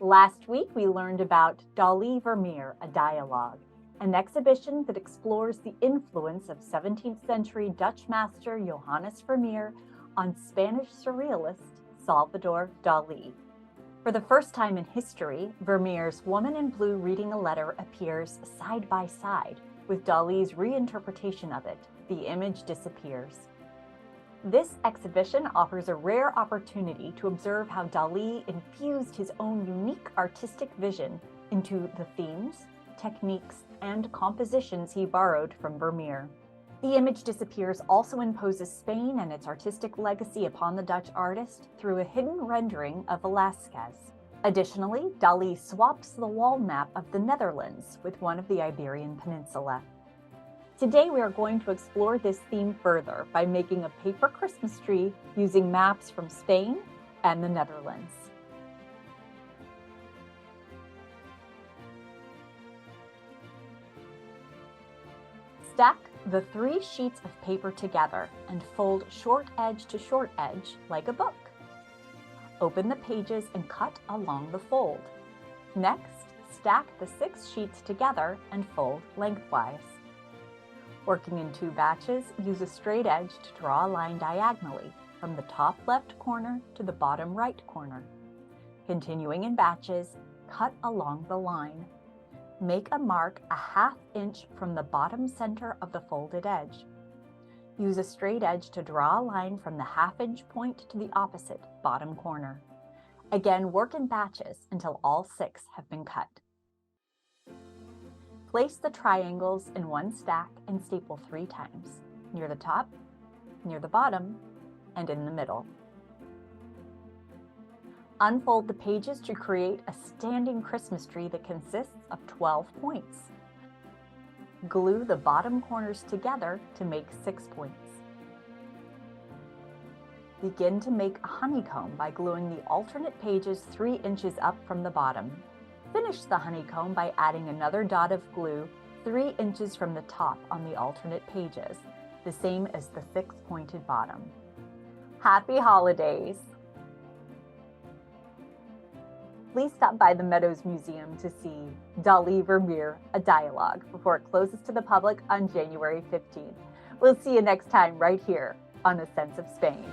Last week, we learned about Dali Vermeer, a dialogue, an exhibition that explores the influence of 17th century Dutch master Johannes Vermeer on Spanish surrealist Salvador Dali. For the first time in history, Vermeer's Woman in Blue reading a letter appears side by side with Dali's reinterpretation of it. The image disappears. This exhibition offers a rare opportunity to observe how Dali infused his own unique artistic vision into the themes, techniques, and compositions he borrowed from Vermeer. The image disappears also imposes Spain and its artistic legacy upon the Dutch artist through a hidden rendering of Velázquez. Additionally, Dali swaps the wall map of the Netherlands with one of the Iberian Peninsula. Today we are going to explore this theme further by making a paper Christmas tree using maps from Spain and the Netherlands. Stack the 3 sheets of paper together and fold short edge to short edge like a book. Open the pages and cut along the fold. Next, stack the 6 sheets together and fold lengthwise. Working in 2 batches, use a straight edge to draw a line diagonally from the top left corner to the bottom right corner. Continuing in batches, cut along the line. Make a mark a ½ inch from the bottom center of the folded edge. Use a straight edge to draw a line from the ½ inch point to the opposite bottom corner. Again, work in batches until all 6 have been cut. Place the triangles in one stack and staple 3 times, near the top, near the bottom, and in the middle. Unfold the pages to create a standing Christmas tree that consists of 12 points. Glue the bottom corners together to make 6 points. Begin to make a honeycomb by gluing the alternate pages 3 inches up from the bottom. Finish the honeycomb by adding another dot of glue 3 inches from the top on the alternate pages, the same as the 6-pointed bottom. Happy holidays! Please stop by the Meadows Museum to see Dali Vermeer, a dialogue, before it closes to the public on January 15th. We'll see you next time right here on A Sense of Spain.